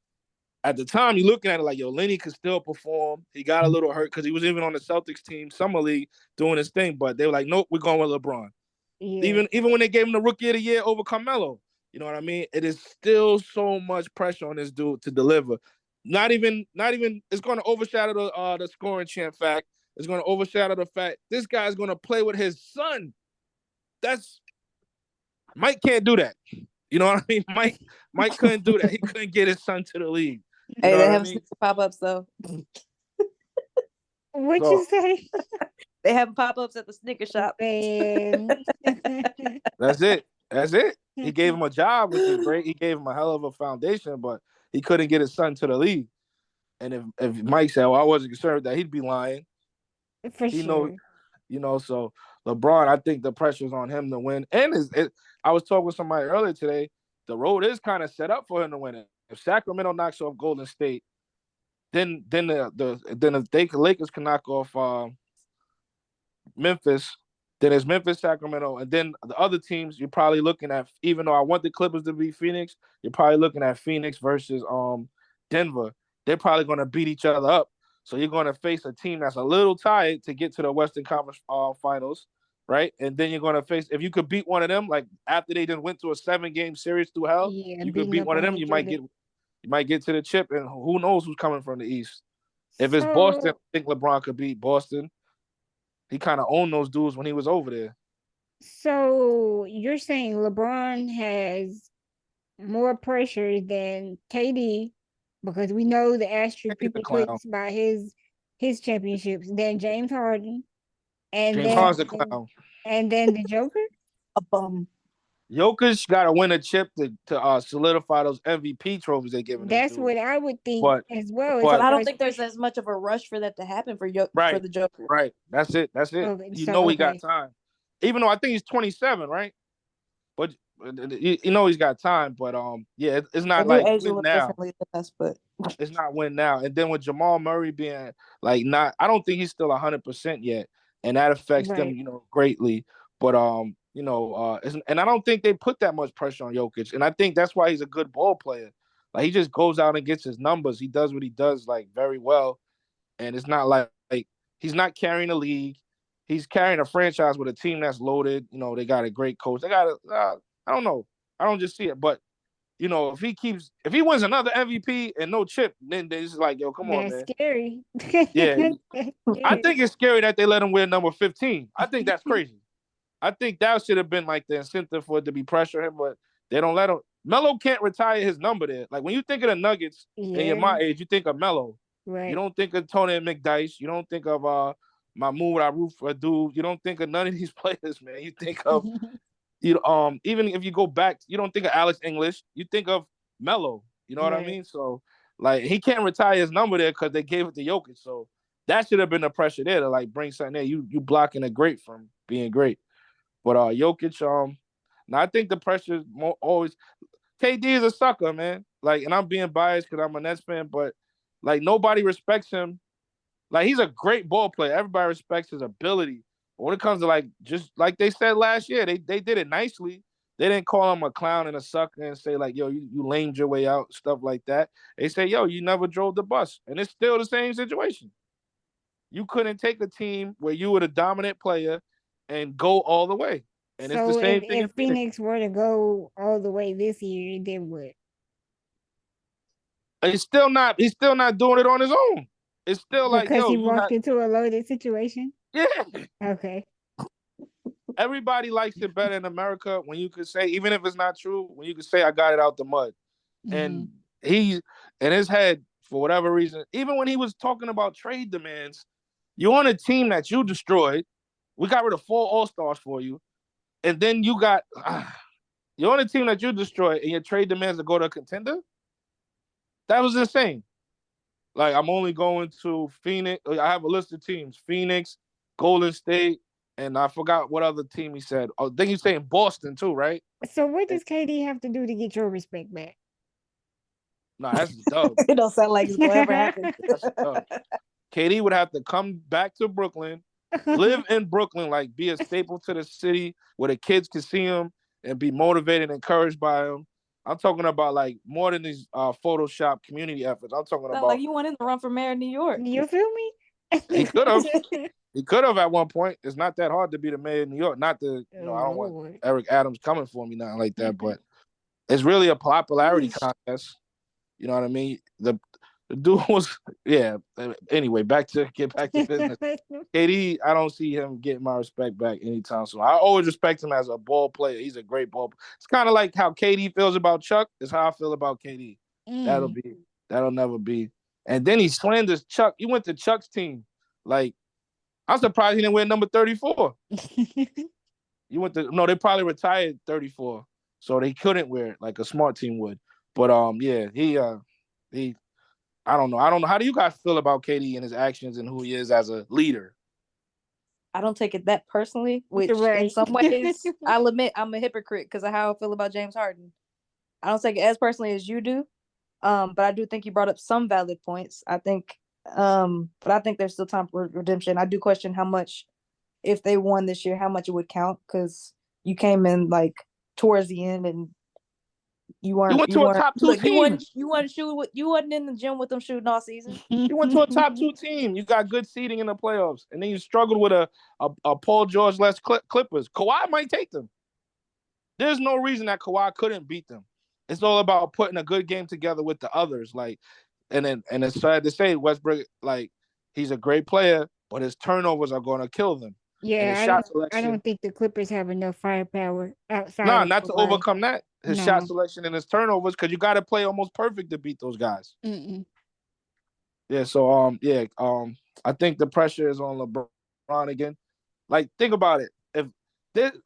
at the time, you're looking at it like, yo, Lenny could still perform. He got a little hurt because he was even on the Celtics team, Summer League, doing his thing. But they were like, nope, we're going with LeBron. Yeah. Even when they gave him the Rookie of the Year over Carmelo, you know what I mean? It is still so much pressure on this dude to deliver. Not even. It's going to overshadow the scoring champ fact. It's going to overshadow the fact this guy's going to play with his son. That's Mike can't do that. You know what I mean? Mike couldn't do that. He couldn't get his son to the league. You Hey, know they what I have mean? sneaker pop-ups though. What So you say? They have pop-ups at the sneaker shop. Man. that's it. That's it. He gave him a job, which is great. He gave him a hell of a foundation, but he couldn't get his son to the league. And if Mike said, "Well, I wasn't concerned with that," he'd be lying. For He know, sure. So LeBron, I think the pressure's on him to win. And I was talking with somebody earlier today. The road is kind of set up for him to win it. If Sacramento knocks off Golden State, then if Lakers can knock off Memphis, then it's Memphis, Sacramento, and then the other teams you're probably looking at. Even though I want the Clippers to beat Phoenix, you're probably looking at Phoenix versus Denver. They're probably going to beat each other up. So you're going to face a team that's a little tired to get to the Western Conference Finals, right? And then you're going to face, if you could beat one of them, like after they just went to a 7-game series through hell, Yeah, you could beating beat up one of on them. each other. You might get to the chip, and who knows who's coming from the East. If it's Boston, So, I think LeBron could beat Boston. He kind of owned those dudes when he was over there. so you're saying LeBron has more pressure than KD because we know the asterisk He's a people clown. puts by his championships than James Harden and James then Harden's a clown. the Joker? A bum. Jokic got to win a chip to solidify those MVP trophies they giving this That's dude. what I would think But as well. But I far don't as think there's as much of a rush for that to happen for right, the Joker. right. That's it. okay, You so know he okay. got time. Even though I think he's 27, right? But you know he's got time. But yeah, it's They not do like age a win little now. differently than us, but It's not win now. And then with Jamal Murray being like not, I don't think he's still 100% yet, and that affects them, Right. greatly. But and I don't think they put that much pressure on Jokic, and I think that's why he's a good ball player. Like he just goes out and gets his numbers. He does what he does like very well, and it's not like He's not carrying the league. He's carrying a franchise with a team that's loaded. You know, they got a great coach. They got I don't know. I don't just see it, but you know, if he wins another MVP and no chip, then it's like, yo, come on, That's man. scary. Yeah, That's I scary. think it's scary that they let him wear number 15. I think that's crazy. I think that should have been like the incentive for it to be pressure him, but they don't let him. Melo can't retire his number there. Like when you think of the Nuggets and you're Yeah, my age, you think of Melo. You right. don't think of Tony McDice. You don't think of Mahmoud Aruf Adu. You don't think of none of these players, man. You think of even if you go back, you don't think of Alex English. You think of Melo. You know what I Right. mean? So like he can't retire his number there because they gave it to Jokic. So that should have been the pressure there to like bring something there. You blocking a great from being great. But Jokic, now I think the pressure is always KD is a sucker, man. Like, and I'm being biased because I'm a Nets fan, but like nobody respects him. Like he's a great ball player. Everybody respects his ability. But when it comes to like just like they said last year, they did it nicely. They didn't call him a clown and a sucker and say like, yo, you lamed your way out, stuff like that. They say, yo, you never drove the bus. And it's still the same situation. You couldn't take a team where you were the dominant player and go all the way. And it's the So same thing in if Phoenix. Phoenix were to go all the way this year, then what? He's still not doing it on his own. It's still like, Because yo, he you walked have into a loaded situation. yeah. Okay. Everybody likes it better in America when you could say, even if it's not true, when you could say I got it out the mud. Hmm. And he in his head, for whatever reason, even when he was talking about trade demands, you're on a team that you destroyed. We got rid of 4 All-Stars for you. And then you got you're on a team that you destroyed and your trade demands to go to a contender. That was insane. Like I'm only going to Phoenix. I have a list of teams: Phoenix, Golden State, and I forgot what other team he said. Oh, I think he's saying Boston too, right? So what And, does KD have to do to get your respect back? no, that's dub. It don't sound like it's gonna ever happen. That's dub. KD would have to come back to Brooklyn, live in Brooklyn, like be a staple to the city where the kids can see him and be motivated and encouraged by him. I'm talking about like more than these Photoshop community efforts. I'm talking Sound like about you want him to run for mayor of New York. You feel me? he could have. He could have at one point. It's not that hard to be the mayor of New York. Not the, Oh I don't want Lord. Eric Adams coming for me, nothing like that. But it's really a popularity contest. You know what I mean? The dude was, yeah. Anyway, get back to business. KD, I don't see him getting my respect back anytime soon. I always respect him as a ball player. He's a great ball player. It's kind of like how KD feels about Chuck. Is how I feel about KD. Mm. That'll never be. And then he slanders Chuck. He went to Chuck's team. Like, I'm surprised he didn't wear number 34. No, they probably retired 34, so they couldn't wear it like a smart team would. But yeah, he I don't know. How do you guys feel about KD and his actions and who he is as a leader? I don't take it that personally, which in Right. some ways I'll admit I'm a hypocrite because of how I feel about James Harden. I don't take it as personally as you do. But I do think you brought up some valid points. I think but I think there's still time for redemption. I do question how much, if they won this year, how much it would count, because you came in like towards the end and You went to a top 2 look, team. you wasn't in the gym with them shooting all season. You went to a top 2 team. You got good seeding in the playoffs, and then you struggled with a Paul George-less Clippers. Kawhi might take them. There's no reason that Kawhi couldn't beat them. It's all about putting a good game together with the others. Like, and it's sad to say Westbrook, like, he's a great player, but his turnovers are going to kill them. And his Yeah, shot I selection, don't think the Clippers have enough firepower outside nah, of not to Kawhi. overcome that. His shot No. selection and his turnovers, because you got to play almost perfect to beat those guys. Mm-mm. Yeah, so I think the pressure is on LeBron again. Like, think about it. If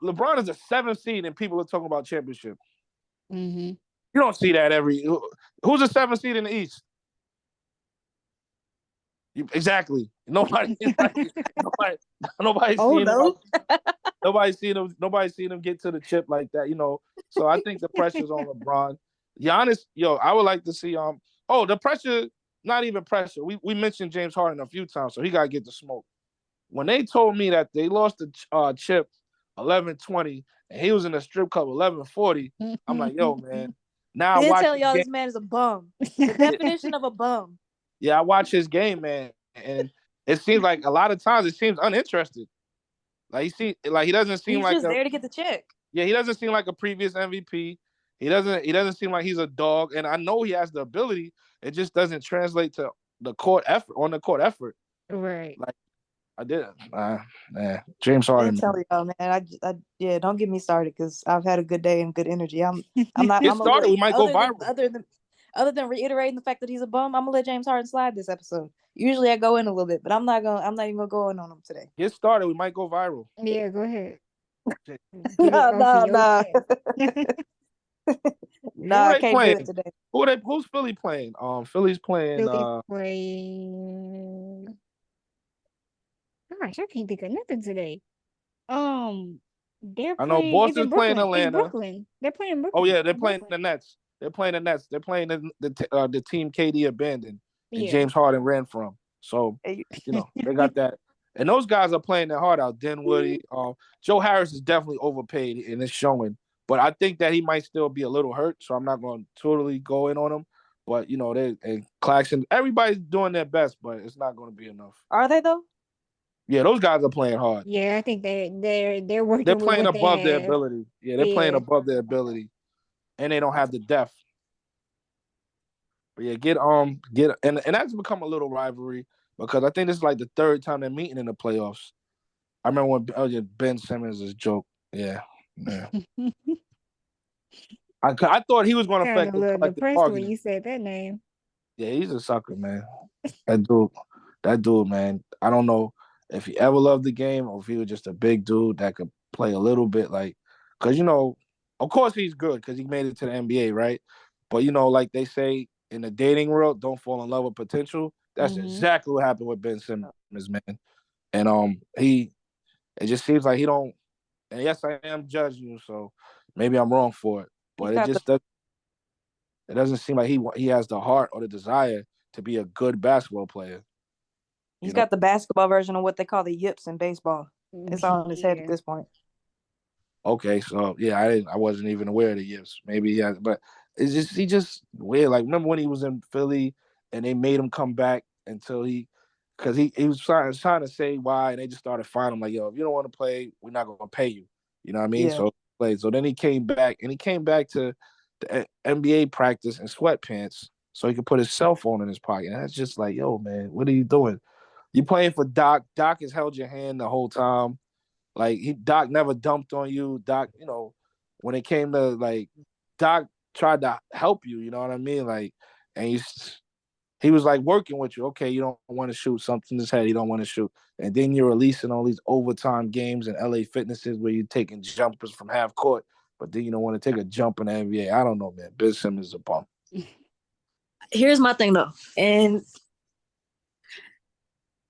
LeBron is a 7th seed and people are talking about championship, Mm-hmm. you don't see that who's a 7th seed in the East? Exactly. Nobody Oh seeing no. Nobody seen him get to the chip like that, So I think the pressure's on LeBron. Giannis, I would like to see the pressure, not even pressure. We mentioned James Harden a few times, so he gotta get the smoke. When they told me that they lost the chip 11-20 and he was in the strip club 11-40, I'm like, yo, man. Now I Then watch telling his y'all game. this man is a bum. The definition of a bum. Yeah, I watch his game, man, and it seems like a lot of times it seems uninterested. Like he doesn't seem He's like just there to get the check. Yeah, he doesn't seem like a previous MVP. He doesn't seem like he's a dog. And I know he has the ability. It just doesn't translate to the court effort. Right. Like I did. Man, James I Harden. didn't tell y'all, man. Yeah, don't get me started because I've had a good day and good energy. I'm not. Get I'm started. We might go viral. Other than reiterating the fact that he's a bum, I'm gonna let James Harden slide this episode. Usually I go in a little bit, but I'm not even gonna go in on him today. Get started. We might go viral. Yeah, go ahead. Get it No, off of your no. chest. Nah, I Who they can't do playing? it today. Who's Philly playing? Philly's playing. Philly playing. Gosh, I can't think of nothing today. They're I know playing. It's Boston's in playing Brooklyn. It's Atlanta. Brooklyn. They're playing Oh Brooklyn. yeah, they're playing Brooklyn. the Nets. They're playing the Nets. They're playing the team KD abandoned and Yeah. James Harden ran from. So they got that. And those guys are playing their heart out. Dinwiddie, Joe Harris is definitely overpaid and it's showing. But I think that he might still be a little hurt, so I'm not going to totally go in on him. But and Claxton, everybody's doing their best, but it's not going to be enough. Are they though? Yeah, those guys are playing hard. Yeah, I think they're working They're with playing what above they their have. ability. Yeah, they're playing Yeah. above their ability, and they don't have the depth. But yeah, and that's become a little rivalry because I think this is like the third time they're meeting in the playoffs. I remember when Ben Simmons is a joke. Yeah. I thought he was going to Kind affect of a the little collective depressed when bargaining. you said that name. Yeah, he's a sucker, man. That dude, man. I don't know if he ever loved the game or if he was just a big dude that could play a little bit, because of course he's good because he made it to the NBA, right? But like they say in the dating world, don't fall in love with potential. That's exactly what happened with Ben Simmons, man. And it just seems like he don't. And yes, I am judging you, so maybe I'm wrong for it. But it doesn't seem like he has the heart or the desire to be a good basketball player. He's got the basketball version of what they call the yips in baseball. It's all in his head at this point. Okay, so yeah, I wasn't even aware of the yips. Maybe he has, but he just weird. Like remember when he was in Philly and they made him come back because he was trying to say why, and they just started fining him like, yo, if you don't want to play, we're not going to pay you. You know what I mean? Yeah. So then he came back to the NBA practice in sweatpants so he could put his cell phone in his pocket. And that's just like, yo, man, what are you doing? You playing for Doc. Doc has held your hand the whole time. Like Doc never dumped on you. Doc, when it came to Doc tried to help you. You know what I mean? And he was like working with you. Okay, you don't want to shoot something in his head. You don't want to shoot, and then you're releasing all these overtime games in LA Fitnesses where you're taking jumpers from half court, but then you don't want to take a jump in the NBA. I don't know, man. Ben Simmons is a bum. Here's my thing though, and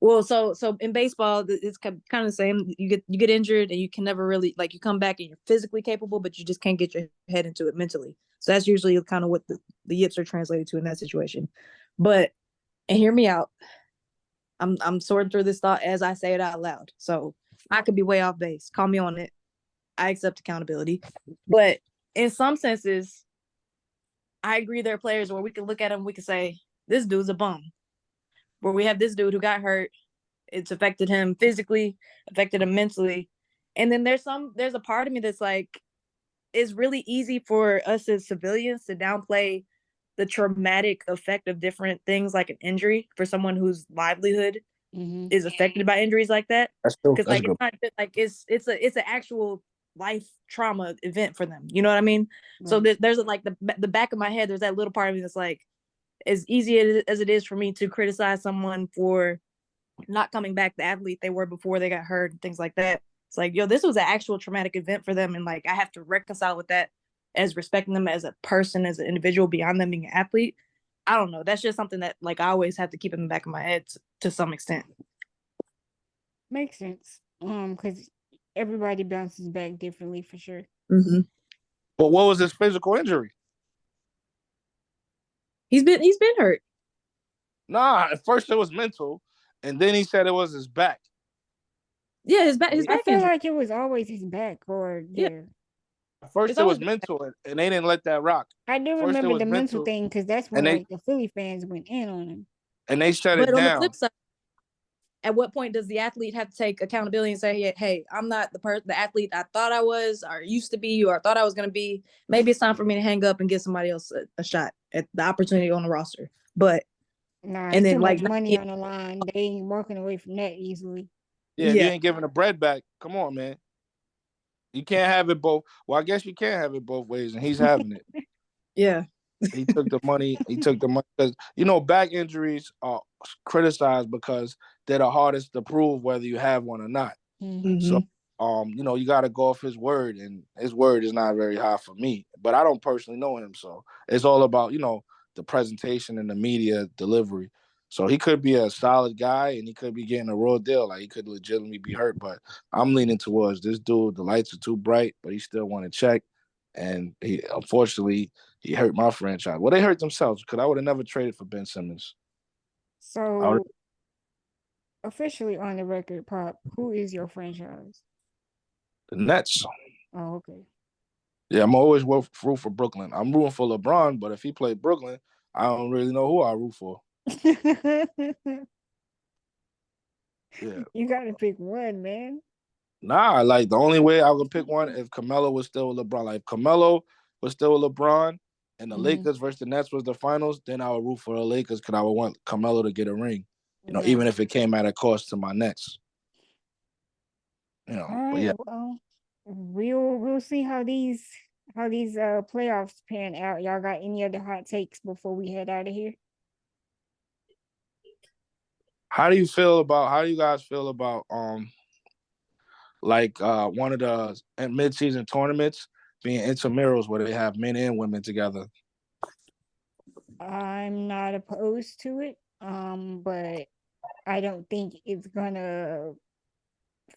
well, so in baseball, it's kind of the same. You get injured, and you can never really you come back and you're physically capable, but you just can't get your head into it mentally. So that's usually kind of what the yips are translated to in that situation. But and hear me out. I'm sorting through this thought as I say it out loud. So I could be way off base. Call me on it. I accept accountability. But in some senses, I agree there are players where we can look at him, we can say, this dude's a bum. Where we have this dude who got hurt, it's affected him physically, affected him mentally. And then there's a part of me that's like, it's really easy for us as civilians to downplay the traumatic effect of different things like an injury for someone whose livelihood is affected by injuries like that. That's true. Because That's it's not it's an actual life trauma event for them. You know what I mean? Right. So there's the back of my head, there's that little part of me that's like, as easy as it is for me to criticize someone for not coming back the athlete they were before they got hurt and things like that. It's like, yo, this was an actual traumatic event for them. And I have to reconcile with that as respecting them as a person, as an individual beyond them being an athlete. I don't know. That's just something that I always have to keep in the back of my head to some extent. Makes sense. Because everybody bounces back differently for sure. Mm-hmm. But what was his physical injury? He's been hurt. Nah, at first it was mental, and then he said it was his back. Yeah, his back. I feel like it was always his back, or yeah. First it was mental, and they didn't let that rock. I do remember the mental thing because that's when the Philly fans went in on him. And they shut it down. at what point does the athlete have to take accountability and say, hey, I'm not the athlete I thought I was or used to be or thought I was going to be. Maybe it's time for me to hang up and give somebody else a shot at the opportunity on the roster. But Nah, and it's then too like much money on the line. They ain't walking away from that easily. Yeah, if you ain't giving the bread back, come on, man. You can't have it both. Well, I guess you can't have it both ways, and he's having it. Yeah. He took the money. He took the money because back injuries are criticized because they're the hardest to prove whether you have one or not. Mm-hmm. So, you got to go off his word, and his word is not very high for me. But I don't personally know him, so it's all about the presentation and the media delivery. So he could be a solid guy, and he could be getting a raw deal. Like he could legitimately be hurt. But I'm leaning towards this dude. The lights are too bright, but he still want to check. And he unfortunately hurt my franchise. Well, they hurt themselves because I would have never traded for Ben Simmons. So, officially on the record, Pop, who is your franchise? The Nets. Oh, okay. Yeah, I'm always root for Brooklyn. I'm rooting for LeBron, but if he played Brooklyn, I don't really know who I root for. Yeah. You got to pick one, man. Nah, like the only way I would pick one if Carmelo was still with LeBron. Like if Carmelo was still with LeBron and the Lakers versus the Nets was the finals, then I would root for the Lakers because I would want Carmelo to get a ring. Even if it came at a cost to my Nets. All right, but yeah. well, we'll see how these playoffs pan out. Y'all got any other hot takes before we head out of here? How do you guys feel about one of the mid-season tournaments being intramurals where they have men and women together? I'm not opposed to it, but I don't think it's gonna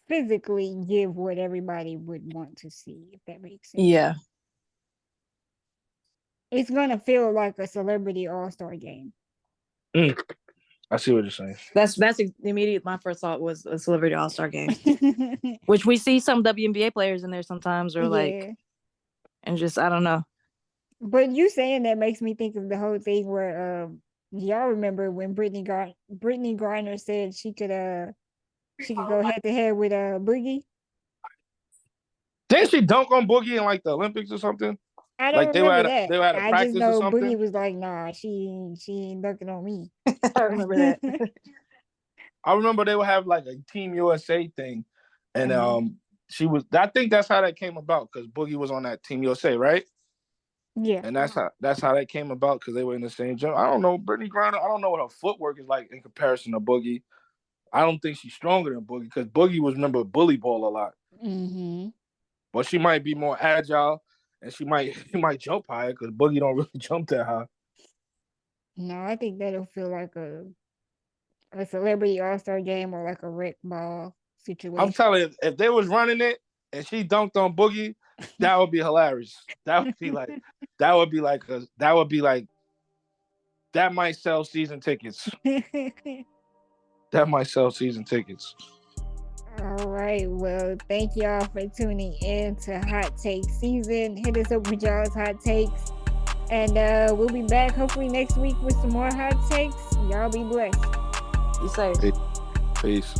physically give what everybody would want to see, if that makes sense. Yeah. It's gonna feel like a celebrity all-star game. I see what you're saying. That's immediate. My first thought was a celebrity all-star game, which we see some WNBA players in there sometimes, or and just I don't know. But you saying that makes me think of the whole thing where y'all remember when Brittany Griner said she could go head to head with Boogie? Didn't she dunk on Boogie in like the Olympics or something? I don't remember that. They were at a practice just know or something. Boogie was like, "Nah, she ain't dunking on me." I remember that. I remember they would have like a Team USA thing, and she was. I think that's how that came about because Boogie was on that Team USA, right? Yeah, and that's how that came about because they were in the same gym. I don't know Brittany Griner. I don't know what her footwork is like in comparison to Boogie. I don't think she's stronger than Boogie because Boogie was bully ball a lot. Mm-hmm. But she might be more agile and she might jump higher because Boogie don't really jump that high. No, I think that'll feel like a celebrity all-star game or like a rec ball situation. I'm telling you, if they was running it and she dunked on Boogie, that would be hilarious. That would be like that might sell season tickets. That might sell season tickets. All right. Well, thank y'all for tuning in to Hot Take Season. Hit us up with y'all's hot takes. And we'll be back hopefully next week with some more hot takes. Y'all be blessed. Be safe. Peace.